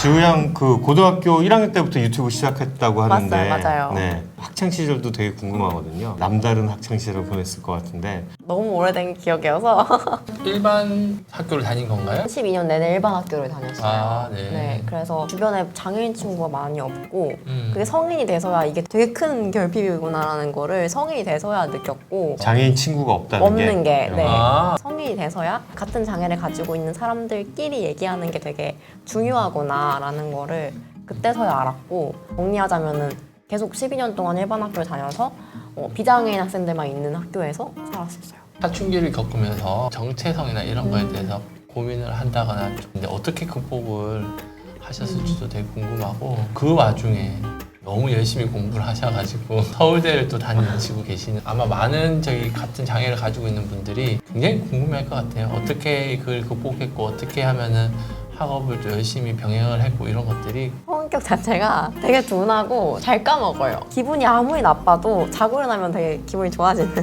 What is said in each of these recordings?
지우 양 그 고등학교 1학년 때부터 유튜브 시작했다고 하는데 맞아요. 네. 학창 시절도 되게 궁금하거든요. 남다른 학창 시절을 보냈을 것 같은데 너무 오래된 기억이어서 일반 학교를 다닌 건가요? 12년 내내 일반 학교를 다녔어요. 아, 네. 그래서 주변에 장애인 친구가 많이 없고 음. 그게 성인이 돼서야 이게 되게 큰 결핍이구나라는 거를 성인이 돼서야 느꼈고 장애인 친구가 없다는 없는 게 네. 아. 성인이 돼서야 같은 장애를 가지고 있는 사람들끼리 얘기하는 게 되게 중요하구나라는 거를 그때서야 알았고 정리하자면은 계속 12년 동안 일반 학교를 다녀서 비장애인 학생들만 있는 학교에서 살았었어요. 사춘기를 겪으면서 정체성이나 이런 거에 대해서 고민을 한다거나 근데 어떻게 극복을 하셨을지도 되게 궁금하고 그 와중에 너무 열심히 공부를 하셔가지고 서울대를 또 다니시고 계시는 아마 많은 저희 같은 장애를 가지고 있는 분들이 굉장히 궁금해할 것 같아요. 어떻게 그걸 극복했고 어떻게 하면은 학업을 또 열심히 병행을 했고 이런 것들이 성격 자체가 되게 둔하고 잘 까먹어요. 기분이 아무리 나빠도 자고 일어나면 되게 기분이 좋아지는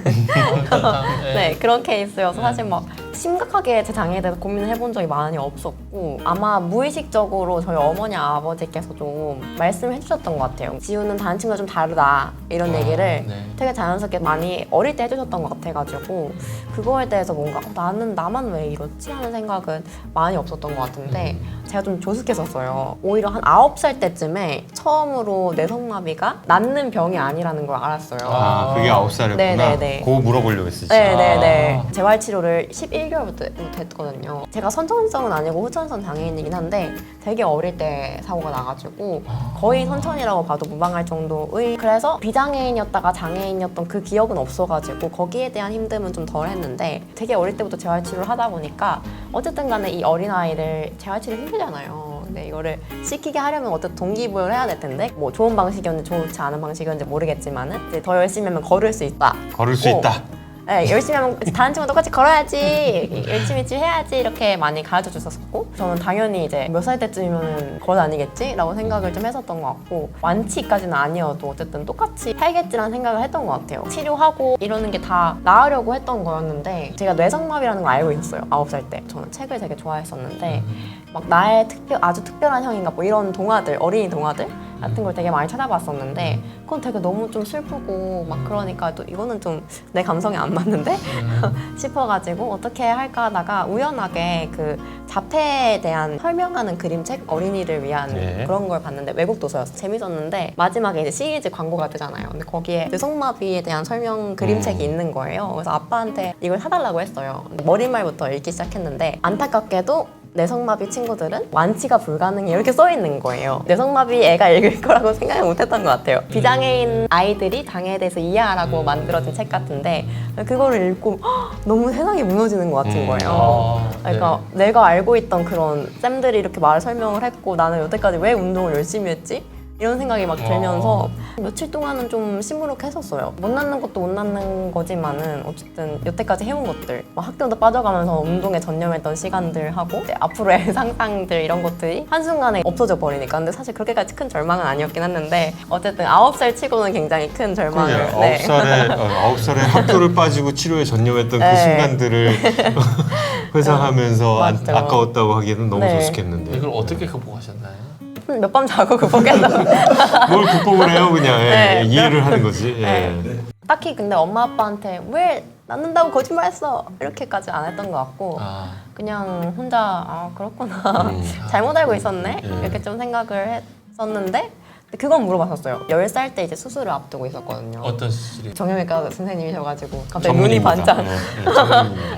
네, 그런 케이스여서 사실 막 심각하게 제 장애에 대해서 고민을 해본 적이 많이 없었고 아마 무의식적으로 저희 어머니 아버지께서 좀 말씀을 해주셨던 것 같아요. 지우는 다른 친구가 좀 다르다 이런 얘기를 네. 되게 자연스럽게 많이 어릴 때 해주셨던 것 같아가지고 그거에 대해서 뭔가 나는 나만 왜 이렇지 하는 생각은 많이 없었던 것 같은데 제가 좀 조숙했었어요. 오히려 한 9살 때쯤에 처음으로 뇌성마비가 낫는 병이 아니라는 걸 알았어요. 아, 그게 9살이었구나. 네네네. 그거 물어보려고 했었지. 네네네. 재활치료를 11개월부터 했거든요. 제가 선천성은 아니고 후천성 장애인이긴 한데 되게 어릴 때 사고가 나가지고 거의 선천이라고 봐도 무방할 정도의 그래서 비장애인이었다가 장애인이었던 그 기억은 없어가지고 거기에 대한 힘듦은 좀 덜 했는데 되게 어릴 때부터 재활치료를 하다 보니까 어쨌든 간에 이 어린아이를 재활치료 힘들잖아요. 근데 이거를 시키게 하려면 어쨌든 동기부여를 해야 될 텐데 뭐 좋은 방식이었는지 좋지 않은 방식이었는지 모르겠지만은 이제 더 열심히 하면 걸을 수 있다. 걸을 수 있다. 네, 열심히 하면 다른 친구랑 똑같이 걸어야지 열심히 해야지 이렇게 많이 가르쳐 줬었고 저는 당연히 이제 몇 살 때쯤이면 걸어 다니겠지? 라고 생각을 좀 했었던 것 같고 완치까지는 아니어도 어쨌든 똑같이 살겠지라는 생각을 했던 것 같아요. 치료하고 이러는 게 다 나으려고 했던 거였는데 제가 뇌성마비라는 걸 알고 있었어요. 9살 때. 저는 책을 되게 좋아했었는데 막 나의 아주 특별한 형인가 뭐 이런 동화들, 어린이 동화들 같은 걸 되게 많이 찾아봤었는데 그건 되게 너무 좀 슬프고 막 그러니까 또 이거는 좀 내 감성에 안 맞는데 싶어가지고 어떻게 할까 하다가 우연하게 그 자폐에 대한 설명하는 그림책 어린이를 위한 네. 그런 걸 봤는데 외국 도서였어. 재밌었는데 마지막에 이제 시리즈 광고가 뜨잖아요. 근데 거기에 뇌성마비에 대한 설명 그림책이 있는 거예요. 그래서 아빠한테 이걸 사달라고 했어요. 머릿말부터 읽기 시작했는데 안타깝게도 뇌성마비 친구들은 완치가 불가능해 이렇게 써 있는 거예요. 뇌성마비 애가 읽을 거라고 생각을 못했던 것 같아요. 비장애인 아이들이 장애에 대해서 이해하라고 만들어진 책 같은데 그거를 읽고 너무 세상이 무너지는 것 같은 거예요. 그러니까 내가 알고 있던 그런 쌤들이 이렇게 말을 설명을 했고 나는 여태까지 왜 운동을 열심히 했지? 이런 생각이 막 들면서 며칠 동안은 좀 시무룩했었어요. 못 낳는 것도 못 낳는 거지만은 어쨌든 여태까지 해온 것들 막 학교도 빠져가면서 운동에 전념했던 시간들 하고 이제 앞으로의 상상들 이런 것들이 한순간에 없어져 버리니까 근데 사실 그렇게까지 큰 절망은 아니었긴 했는데 어쨌든 9살 치고는 굉장히 큰 절망을 9살에 학교를 빠지고 치료에 전념했던 그 네. 순간들을 회상하면서 맞죠. 아까웠다고 하기에는 너무 네. 조숙했는데 이걸 어떻게 극복하셨나요? 몇 밤 자고 극복했던 뭘 극복을 해요 그냥 네. 이해를 하는 거지. 네. 예. 딱히 근데 엄마 아빠한테 왜 낳는다고 거짓말했어 이렇게까지 안 했던 것 같고 그냥 혼자 아 그렇구나 잘못 알고 있었네 이렇게 좀 생각을 했었는데 그건 물어봤었어요. 10살 때 이제 수술을 앞두고 있었거든요. 어떤 수술이? 정형외과 선생님이셔가지고 갑자기 눈이 반짝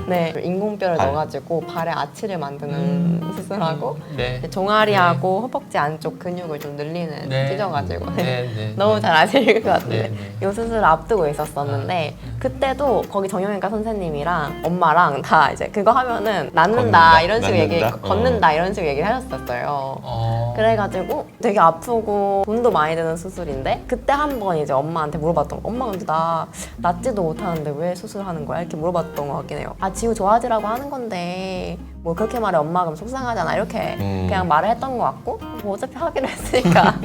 네 인공뼈를 넣어가지고 발에 아치를 만드는 수술하고 네. 종아리하고 허벅지 안쪽 근육을 좀 늘리는 네. 찢어가지고 네. 너무 잘 아실 것 같은데 네. 이 수술을 앞두고 있었었는데 그때도 거기 정형외과 선생님이랑 엄마랑 다 이제 그거 하면은 낫는다 이런 식으로 걷는다 이런 식으로 얘기를 하셨었어요. 그래가지고 되게 아프고 돈도 많이 드는 수술인데 그때 한 번 이제 엄마한테 물어봤던 거 엄마 근데 나 낫지도 못하는데 왜 수술하는 거야? 이렇게 물어봤던 것 같긴 해요. 아 지우 좋아지라고 하는 건데 뭐 그렇게 말해 엄마가 그럼 속상하잖아 이렇게 그냥 말을 했던 것 같고 뭐 어차피 하기로 했으니까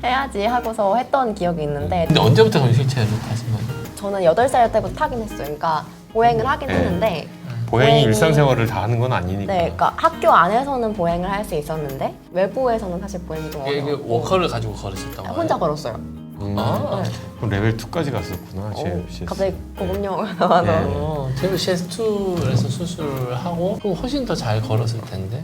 해야지 하고서 했던 기억이 있는데 근데 언제부터 휠체어를 타신 거예요? 저는 8살 때부터 타긴 했어요. 그러니까 보행을 하긴 했는데 보행이 일상생활을 다 하는 건 아니니까. 네, 그러니까 학교 안에서는 보행을 할 수 있었는데 외부에서는 사실 보행이 좀 이게 어려웠고 워커를 가지고 걸으셨단 말이에요? 혼자 걸었어요. 아, 네. 그럼 레벨 2까지 갔었구나. JFCS. 갑자기 고급 영어가 나와서 네. JFCS2에서 수술을 하고 그럼 훨씬 더 잘 걸었을 텐데.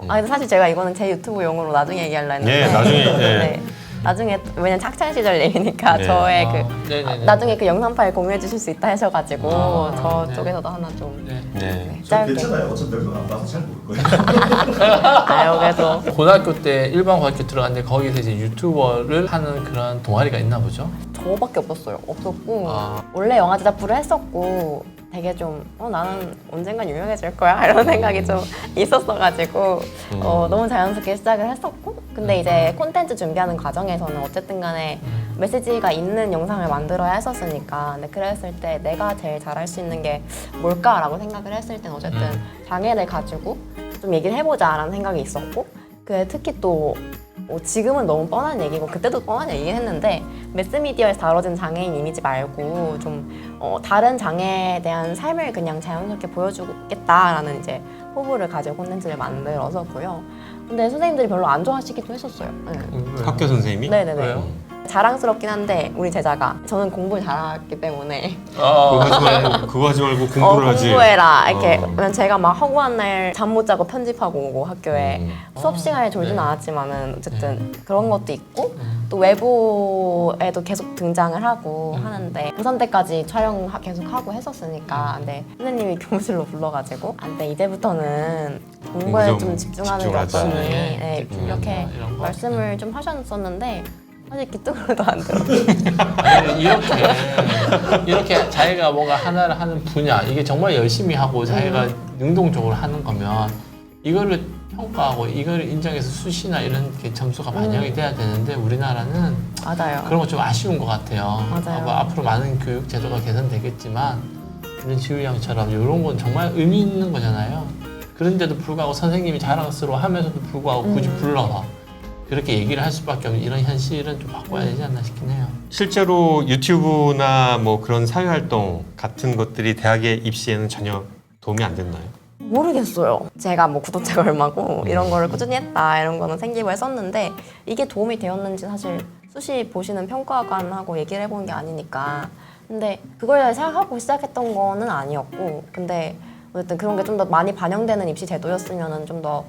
근데 사실 제가 이거는 제 유튜브 용으로 나중에 얘기하려 했는데 네, 나중에, 네. 네. 나중에 왜냐면 학창 시절 얘기니까 네. 저의 네네네. 나중에 그 영상 파일 공유해 주실 수 있다 하셔가지고 아, 저쪽에서도 하나 좀 네. 네. 저 짧게 괜찮아요. 어차피 몇명 안 봐서 잘 모를 거예요. 그래서 고등학교 때 일반 고등학교 들어갔는데 거기서 이제 유튜버를 하는 그런 동아리가 있나 보죠? 저밖에 없었고 아. 원래 영화 제작부를 했었고 되게 좀 나는 언젠간 유명해질 거야 이런 생각이 좀 있었어가지고 너무 자연스럽게 시작을 했었고 근데 이제 콘텐츠 준비하는 과정에서는 어쨌든 간에 메시지가 있는 영상을 만들어야 했었으니까 근데 그랬을 때 내가 제일 잘할 수 있는 게 뭘까라고 생각을 했을 땐 어쨌든 장애를 가지고 좀 얘기를 해보자라는 생각이 있었고 그 특히 또 지금은 너무 뻔한 얘기고 그때도 뻔한 얘기긴 했는데 매스미디어에서 다뤄진 장애인 이미지 말고 좀 다른 장애에 대한 삶을 그냥 자연스럽게 보여주겠다라는 이제 포부를 가지고 콘텐츠를 만들어서고요. 근데 선생님들이 별로 안 좋아하시기도 했었어요. 네. 학교 선생님이? 네네네. 왜요? 자랑스럽긴 한데 우리 제자가 저는 공부를 잘하기 때문에 그거 하지 말고 공부를 하지. 공부해라 이렇게 어. 왜냐면 제가 막 허구한 날 잠 못 자고 편집하고 오고 학교에 수업 시간에 졸진 네. 않았지만은 어쨌든 그런 것도 있고 또 외부에도 계속 등장을 하고 하는데 고3 때까지 촬영 계속 하고 했었으니까 근데 선생님이 교무실로 불러가지고 안돼 이제부터는 공부에 공부 좀 좀 집중하는 게 집중하자. 어떠니 네, 네, 이렇게 이런 거. 말씀을 좀 하셨었는데 사실 귀뚱으로도 안 들었어요. 아니, 이렇게 자기가 뭔가 하나를 하는 분야 이게 정말 열심히 하고 자기가 능동적으로 하는 거면 이거를 평가하고 이거를 인정해서 수시나 이런 게 점수가 반영이 돼야 되는데 우리나라는 맞아요. 그런 거 좀 아쉬운 것 같아요. 맞아요. 뭐 앞으로 많은 교육 제도가 개선되겠지만 이런 지우 양처럼 이런 건 정말 의미 있는 거잖아요. 그런데도 불구하고 선생님이 자랑스러워하면서도 불구하고 굳이 불러서 그렇게 얘기를 할 수밖에 없는 이런 현실은 좀 바꿔야 되지 않나 싶긴 해요. 실제로 유튜브나 뭐 그런 사회활동 같은 것들이 대학의 입시에는 전혀 도움이 안 됐나요? 모르겠어요. 제가 뭐 구독자가 얼마고 이런 거를 꾸준히 했다 이런 거는 생기고 했었는데 이게 도움이 되었는지 사실 수시 보시는 평가관하고 얘기를 해본 게 아니니까 근데 그걸 생각하고 시작했던 거는 아니었고 근데 어쨌든 그런 게 좀 더 많이 반영되는 입시 제도였으면은 좀 더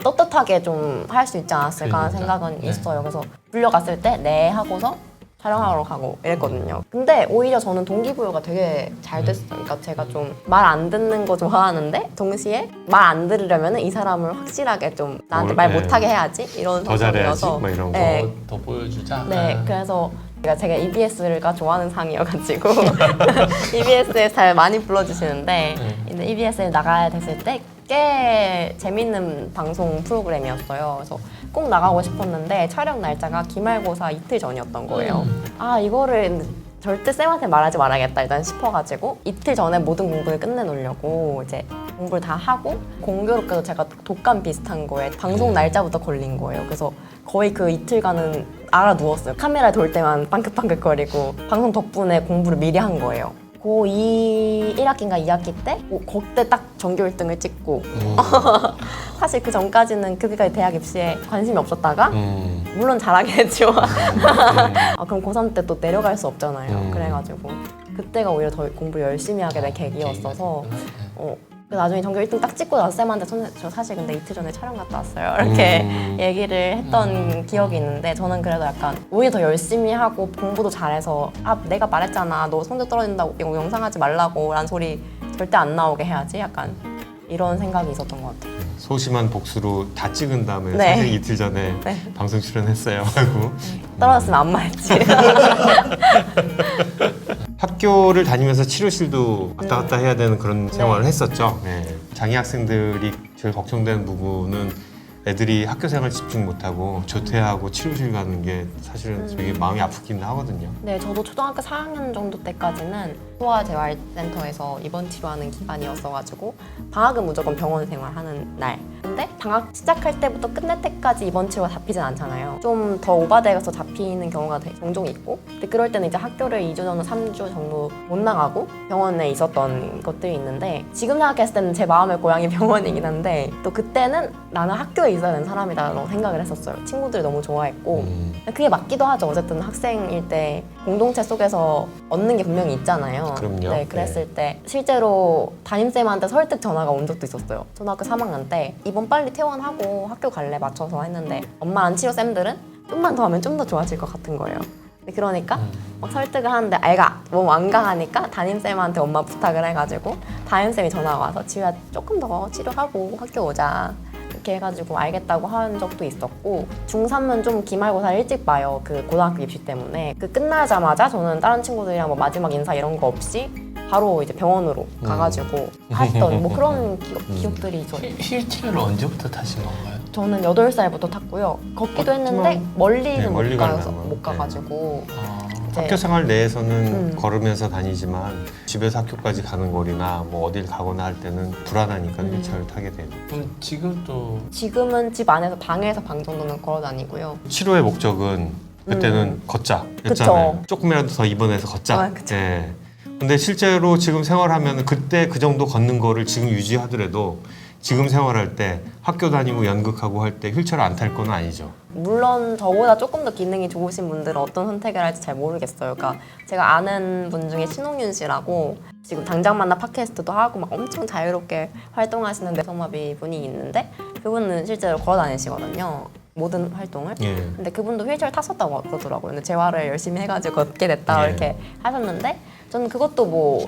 떳떳하게 좀 할 수 있지 않았을까 하는 생각은 네. 있어요. 그래서 불려갔을 때 네 하고서 촬영하러 가고 이랬거든요. 근데 오히려 저는 동기부여가 되게 잘 됐어요. 그러니까 제가 좀 말 안 듣는 거 좋아하는데 동시에 말 안 들으려면 이 사람을 확실하게 좀 나한테 말 네. 못하게 해야지 이런 더 잘해야지 성격이어서 막 이런 거. 네, 더 보여주자. 네, 그래서 제가 EBS가 좋아하는 상이어가지고 EBS에 잘 많이 불러주시는데 근데 EBS에 나가야 됐을 때 꽤 재밌는 방송 프로그램이었어요. 그래서 꼭 나가고 싶었는데 촬영 날짜가 기말고사 이틀 전이었던 거예요. 아 이거를 절대 쌤한테 말하지 말아야겠다 일단 싶어가지고 이틀 전에 모든 공부를 끝내놓으려고 이제 공부를 다 하고 공교롭게도 제가 독감 비슷한 거에 방송 날짜부터 걸린 거예요. 그래서 거의 그 이틀간은 알아 누웠어요. 카메라 돌 때만 빵긋빵긋거리고 방송 덕분에 공부를 미리 한 거예요. 고2 1학기인가 2학기 때 그때 딱 전교 1등을 찍고 사실 그 전까지는 그때까지 대학 입시에 관심이 없었다가 물론 잘하긴 했지만 그럼 고3 때 또 내려갈 수 없잖아요. 그래가지고 그때가 오히려 더 공부를 열심히 하게 된 계기였어서 나중에 전교 1등 딱 찍고 나서 쌤한테 저 사실 근데 이틀 전에 촬영 갔다 왔어요. 이렇게 얘기를 했던 기억이 있는데 저는 그래도 약간 오히려 더 열심히 하고 공부도 잘해서 내가 말했잖아. 너 성적 떨어진다고 이거 영상 하지 말라고 라는 소리 절대 안 나오게 해야지. 약간 이런 생각이 있었던 것 같아요. 소심한 복수로 다 찍은 다음에 네. 사실 이틀 전에 네. 방송 출연했어요 하고 떨어졌으면 안 말했지. 학교를 다니면서 치료실도 왔다 갔다 해야 되는 그런 생활을 했었죠. 네. 장애 학생들이 제일 걱정되는 부분은 애들이 학교 생활 집중 못하고 조퇴하고 치료실 가는 게 사실은 되게 마음이 아프긴 하거든요. 네, 저도 초등학교 4학년 정도 때까지는 소아재활센터에서 입원 치료하는 기간이었어가지고 방학은 무조건 병원 생활하는 날. 근데 방학 시작할 때부터 끝날 때까지 입원 치료가 잡히진 않잖아요. 좀 더 오바돼서 잡히는 경우가 종종 있고, 근데 그럴 때는 이제 학교를 2주 정도, 3주 정도 못 나가고 병원에 있었던 것들이 있는데, 지금 생각했을 때는 제 마음의 고향이 병원이긴 한데 또 그때는 나는 학교에 있어야 되는 사람이다라고 생각을 했었어요. 친구들이 너무 좋아했고 그게 맞기도 하죠. 어쨌든 학생일 때 공동체 속에서 얻는 게 분명히 있잖아요. 그럼요. 네, 그랬을 때 실제로 담임쌤한테 설득 전화가 온 적도 있었어요. 초등학교 3학년 때 이번 빨리 퇴원하고 학교 갈래 맞춰서 했는데 엄마 안 치료 쌤들은 좀만 더 하면 좀 더 좋아질 것 같은 거예요. 근데 그러니까 막 설득을 하는데 애가 너무 완강하니까 담임쌤한테 엄마 부탁을 해가지고 담임쌤이 전화가 와서 지우야 조금 더 치료하고 학교 오자 이렇게 해가지고 알겠다고 한 적도 있었고, 중3은 좀 기말고사 일찍 봐요. 그 고등학교 입시 때문에. 그 끝나자마자 저는 다른 친구들이랑 뭐 마지막 인사 이런 거 없이 바로 이제 병원으로 가가지고 했던 뭐 그런 기억들이 있어요. 휠체어를 언제부터 타신 건가요? 저는 8살부터 탔고요. 걷기도 했는데 멀리는 네, 멀리 가려면. 못 가가지고 이제 학교 생활 내에서는 걸으면서 다니지만 집에서 학교까지 가는 거리나 뭐 어딜 가거나 할 때는 불안하니까 휠체어를 타게 돼요. 그럼 지금도 지금은 집 안에서 방에서 방 정도는 걸어 다니고요. 치료의 목적은 그때는 걷자 였잖아요. 조금이라도 더 입원해서 걷자. 아, 그쵸. 네. 근데 실제로 지금 생활하면 그때 그 정도 걷는 거를 지금 유지하더라도 지금 생활할 때 학교 다니고 연극하고 할 때 휠체어를 안 탈 건 아니죠. 물론 저보다 조금 더 기능이 좋으신 분들은 어떤 선택을 할지 잘 모르겠어요. 그러니까 제가 아는 분 중에 신홍윤 씨라고 지금 당장 만나 팟캐스트도 하고 막 엄청 자유롭게 활동하시는 뇌성마비 분이 있는데 그분은 실제로 걸어 다니시거든요. 모든 활동을. 예. 근데 그분도 휠체어 탔었다고 그러더라고요. 근데 재활을 열심히 해가지고 걷게 됐다 예. 이렇게 하셨는데 저는 그것도 뭐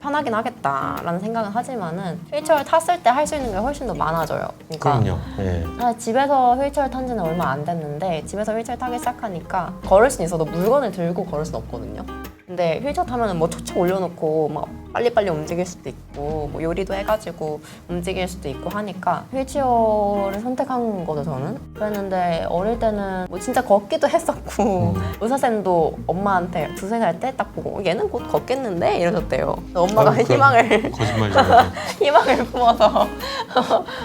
편하긴 하겠다라는 생각은 하지만은 휠체어를 탔을 때 할 수 있는 게 훨씬 더 많아져요. 그러니까 그럼요. 예. 집에서 휠체어 탄 지는 얼마 안 됐는데 집에서 휠체어 타기 시작하니까 걸을 수는 있어도 물건을 들고 걸을 수는 없거든요. 근데 휠체어 타면은 뭐 툭툭 올려놓고 막 빨리빨리 움직일 수도 있고 뭐 요리도 해가지고 움직일 수도 있고 하니까 휠체어를 선택한 거죠 저는. 그랬는데 어릴 때는 뭐 진짜 걷기도 했었고 의사쌤도 엄마한테 2-3살 때 딱 보고 얘는 곧 걷겠는데 이러셨대요. 엄마가 아유, 희망을 거짓말쟁이. 희망을 품어서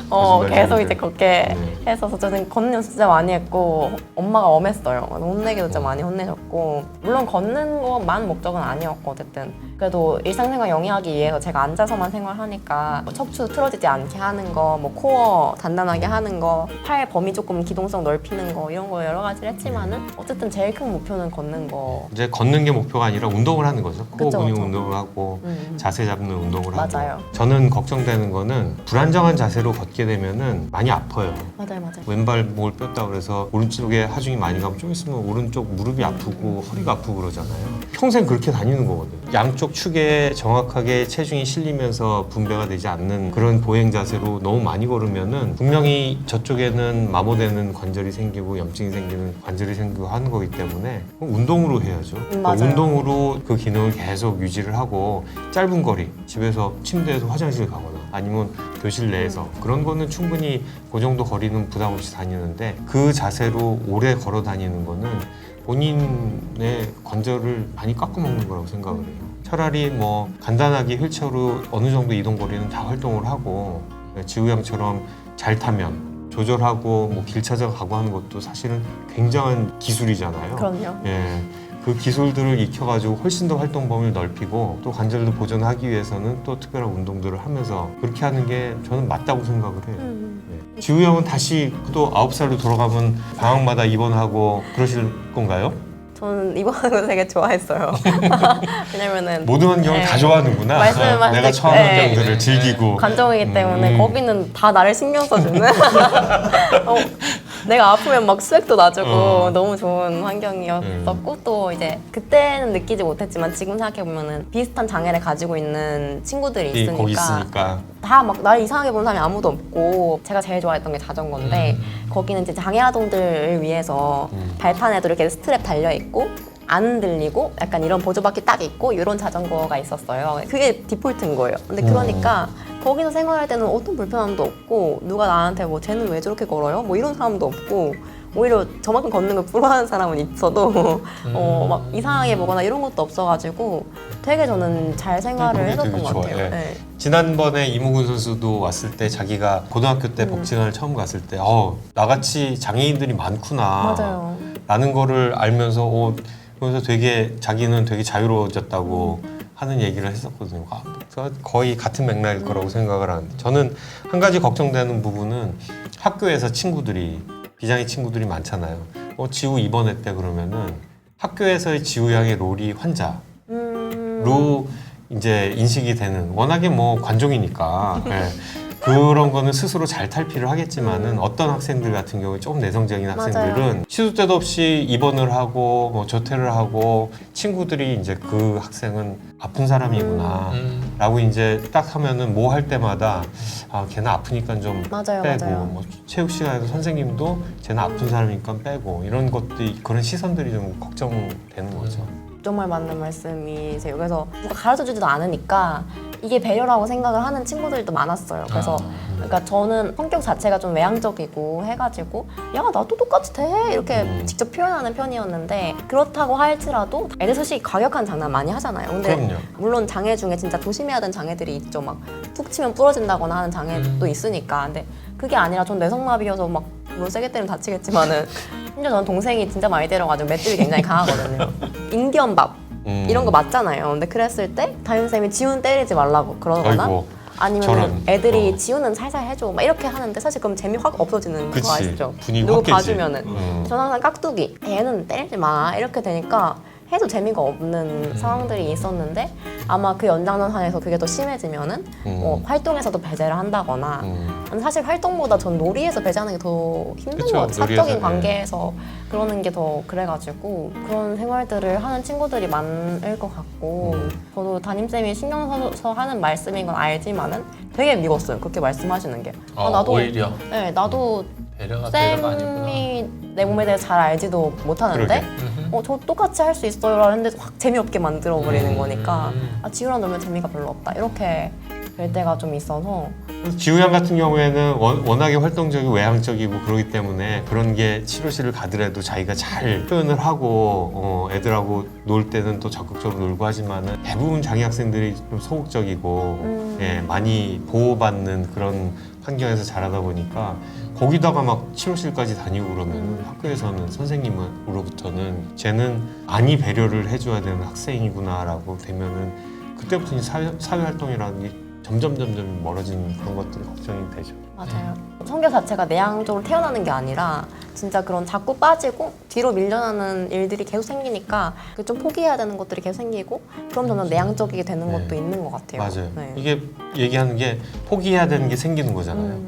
거짓말쟁이들. 계속 이제 걷게 네. 했어서 저는 걷는 연습 진짜 많이 했고 엄마가 엄했어요. 혼내기도 진짜 많이 혼내셨고 물론 걷는 것만 목적은 아니었고 어쨌든 그래도 일상생활 영위하기 위해서 제가 앉아서만 생활하니까 뭐 척추 틀어지지 않게 하는 거, 뭐 코어 단단하게 하는 거, 팔 범위 조금 기동성 넓히는 거 이런 거 여러 가지를 했지만은 어쨌든 제일 큰 목표는 걷는 거. 이제 걷는 게 목표가 아니라 운동을 하는 거죠. 코어 그쵸, 근육 그쵸. 운동을 하고 음. 자세 잡는 운동을 맞아요. 하고. 저는 걱정되는 거는 불안정한 자세로 걷게 되면은 많이 아파요. 맞아요. 왼발 목을 뺐다 그래서 오른쪽에 하중이 많이 가면 좀 있으면 오른쪽 무릎이 아프고 허리가 아프고 그러잖아요. 평생 그렇게 다니는 거거든요. 양쪽 축에 정확하게 체중이 실리면서 분배가 되지 않는 그런 보행 자세로 너무 많이 걸으면은 분명히 저쪽에는 마모되는 관절이 생기고 염증이 생기는 관절이 생기고 하는 거기 때문에 운동으로 해야죠. 맞아요. 운동으로 그 기능을 계속 유지를 하고 짧은 거리 집에서 침대에서 화장실 가거나 아니면 교실 내에서 그런 거는 충분히 그 정도 거리는 부담 없이 다니는데 그 자세로 오래 걸어 다니는 거는 본인의 관절을 많이 깎아먹는 거라고 생각을 해요. 차라리 뭐 간단하게 휠체어로 어느 정도 이동 거리는 다 활동을 하고 지우 형처럼 잘 타면 조절하고 뭐 길 찾아가고 하는 것도 사실은 굉장한 기술이잖아요. 그럼요. 예. 그 기술들을 익혀가지고 훨씬 더 활동 범위를 넓히고 또 관절도 보존하기 위해서는 또 특별한 운동들을 하면서 그렇게 하는 게 저는 맞다고 생각을 해요. 예. 지우 형은 다시 또 9살로 돌아가면 방학마다 입원하고 그러실 건가요? 저는 입원하는 거 되게 좋아했어요. 왜냐면은 모든 환경을 네. 다 좋아하는구나. 말씀하신 내가 대- 처한 네. 환경들을 즐기고. 관정이기 때문에 거기는 다 나를 신경 써주는 내가 아프면 막 수액도 놔주고 너무 좋은 환경이었었고 또 이제 그때는 느끼지 못했지만 지금 생각해보면은 비슷한 장애를 가지고 있는 친구들이 거기 있으니까 있으니까. 다 막 나를 이상하게 보는 사람이 아무도 없고 제가 제일 좋아했던 게 자전거인데 거기는 이제 장애 아동들을 위해서 발판에도 이렇게 스트랩 달려있고 안 흔들리고 약간 이런 보조바퀴 딱 있고 이런 자전거가 있었어요. 그게 디폴트인 거예요. 근데 그러니까 거기서 생활할 때는 어떤 불편함도 없고 누가 나한테 뭐 쟤는 왜 저렇게 걸어요? 뭐 이런 사람도 없고 오히려 저만큼 걷는 걸 부러워하는 사람은 있어도 막 이상하게 보거나 이런 것도 없어가지고 되게 저는 잘 생활을 그게 해줬던 되게 것 좋아요. 같아요. 예. 네. 지난번에 이무근 선수도 왔을 때 자기가 고등학교 때 복싱을 처음 갔을 때 나같이 장애인들이 많구나 맞아요. 라는 거를 알면서 그래서 되게 자기는 되게 자유로워졌다고 하는 얘기를 했었거든요. 거의 같은 맥락일 거라고 생각을 하는데 저는 한 가지 걱정되는 부분은 학교에서 비장애 친구들이 많잖아요. 지우 이번에 때 그러면은 학교에서의 지우 양의 롤이 환자로 이제 인식이 되는 워낙에 뭐 관종이니까 예. 그런 거는 스스로 잘 탈피를 하겠지만은 어떤 학생들 같은 경우에 조금 내성적인 학생들은 맞아요. 시도 때도 없이 입원을 하고 뭐 조퇴를 하고 친구들이 이제 그 학생은 아픈 사람이구나 라고 이제 딱 하면은 뭐 할 때마다 걔는 아프니까 좀 맞아요, 빼고 맞아요. 뭐 체육 시간에도 선생님도 쟤는 아픈 사람이니까 빼고 이런 것들이 그런 시선들이 좀 걱정되는 거죠. 정말 맞는 말씀이세요. 그래서 누가 가르쳐주지도 않으니까 이게 배려라고 생각을 하는 친구들도 많았어요. 그래서 그러니까 저는 성격 자체가 좀 외향적이고 해가지고 야 나도 똑같이 돼 이렇게 직접 표현하는 편이었는데 그렇다고 할지라도 애들 솔직히 과격한 장난 많이 하잖아요. 근데 그럼요. 물론 장애 중에 진짜 조심해야 되는 장애들이 있죠. 막 툭 치면 부러진다거나 하는 장애도 있으니까. 근데 그게 아니라 전 뇌성마비여서 막 물론 세게 때리면 다치겠지만은 심지어 저는 동생이 진짜 많이 때려가지고 맷집이 굉장히 강하거든요. 인디언밥 이런 거 맞잖아요. 근데 그랬을 때 담임쌤이 지훈 때리지 말라고 그러거나 아이고, 아니면 저런. 애들이 지훈은 살살 해줘 막 이렇게 하는데 사실 그럼 재미 확 없어지는 그치. 거 아시죠? 분위기 누구 확 깨지. 봐주면은 저는 항상 깍두기 얘는 때리지 마 이렇게 되니까 해도 재미가 없는 상황들이 있었는데 아마 그 연장선상에서 그게 더 심해지면은 활동에서도 배제를 한다거나 사실 활동보다 전 놀이에서 배제하는 게 더 힘든 그쵸, 것 같아요. 사적인 놀이에서, 관계에서 그러는 게 더 그래가지고 그런 생활들을 하는 친구들이 많을 것 같고 저도 담임쌤이 신경 써서 하는 말씀인 건 알지만은 되게 미웠어요. 그렇게 말씀하시는 게. 오히려 네, 나도 배려가 아니구나. 쌤이 내 몸에 대해서 잘 알지도 못하는데 그러게. 저 똑같이 할 수 있어요 라는데 확 재미없게 만들어버리는 거니까 지우랑 놀면 재미가 별로 없다 이렇게 될 때가 좀 있어서 그래서 지우 양 같은 경우에는 워낙에 활동적이고 외향적이고 그러기 때문에 그런 게 치료실을 가더라도 자기가 잘 표현을 하고 애들하고 놀 때는 또 적극적으로 놀고 하지만은 대부분 장애 학생들이 좀 소극적이고 많이 보호받는 그런 환경에서 자라다 보니까 거기다가 막 치료실까지 다니고 그러면 학교에서는 선생님으로부터는 쟤는 많이 배려를 해줘야 되는 학생이구나라고 되면은 그때부터 이제 사회활동이라는 게 점점 멀어지는 그런 것들이 걱정이 되죠. 맞아요. 성격 자체가 내향적으로 태어나는 게 아니라 진짜 그런 자꾸 빠지고 뒤로 밀려나는 일들이 계속 생기니까 좀 포기해야 되는 것들이 계속 생기고 그럼 저는 내향적이게 되는 것도 있는 것 같아요. 맞아요. 네. 이게 얘기하는 게 포기해야 되는 게 생기는 거잖아요.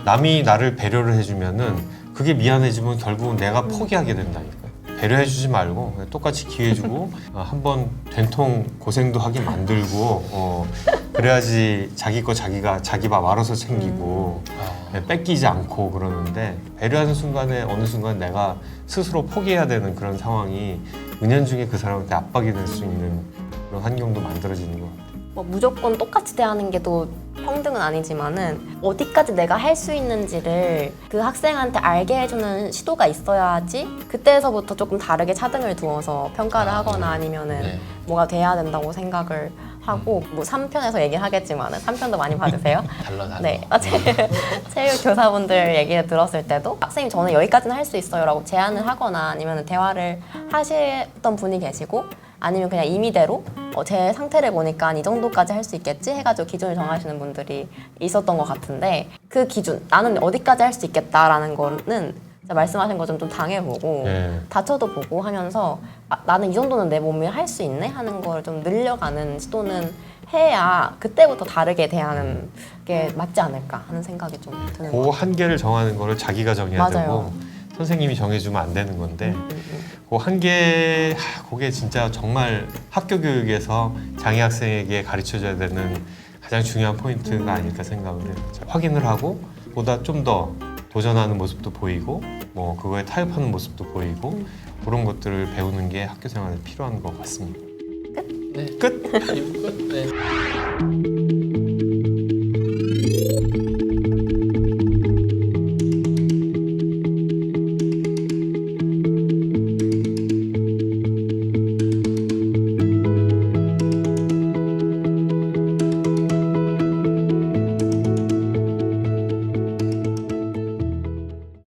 남이 나를 배려를 해주면은 그게 미안해지면 결국은 내가 포기하게 된다니까요. 배려해주지 말고 그냥 똑같이 기회주고 한번 된통 고생도 하게 만들고 그래야지 자기 거 자기 밥 알아서 챙기고 뺏기지 않고 그러는데 배려하는 순간에 어느 순간 내가 스스로 포기해야 되는 그런 상황이 은연중에 그 사람한테 압박이 될 수 있는 그런 환경도 만들어지는 것 같아요. 뭐 무조건 똑같이 대하는 게 또 평등은 아니지만은 어디까지 내가 할 수 있는지를 그 학생한테 알게 해주는 시도가 있어야지 그때서부터 조금 다르게 차등을 두어서 평가를 하거나 아니면은 뭐가 돼야 된다고 생각을 하고 뭐 3편에서 얘기하겠지만은 3편도 많이 봐주세요. 달라. 네, 체육 교사분들 얘기를 들었을 때도 선생님 저는 여기까지는 할 수 있어요라고 제안을 하거나 아니면 대화를 하셨던 분이 계시고 아니면 그냥 임의대로 제 상태를 보니까 이 정도까지 할 수 있겠지 해가지고 기준을 정하시는 분들이 있었던 것 같은데 그 기준 나는 어디까지 할 수 있겠다라는 거는 진짜 말씀하신 것처럼 좀 당해보고 다쳐도 보고 하면서 나는 이 정도는 내 몸이 할 수 있네 하는 걸 좀 늘려가는 시도는 해야 그때부터 다르게 대하는 게 맞지 않을까 하는 생각이 좀 드는 것 그 같아요. 한계를 정하는 거를 자기가 정해야 맞아요. 되고 선생님이 정해주면 안 되는 건데 그 한계 그게 진짜 정말 학교 교육에서 장애 학생에게 가르쳐줘야 되는 가장 중요한 포인트가 아닐까 생각을 해요. 확인을 하고 보다 좀 더 도전하는 모습도 보이고 뭐 그거에 타협하는 모습도 보이고 그런 것들을 배우는 게 학교 생활에 필요한 것 같습니다. 네. 끝. 끝. 네.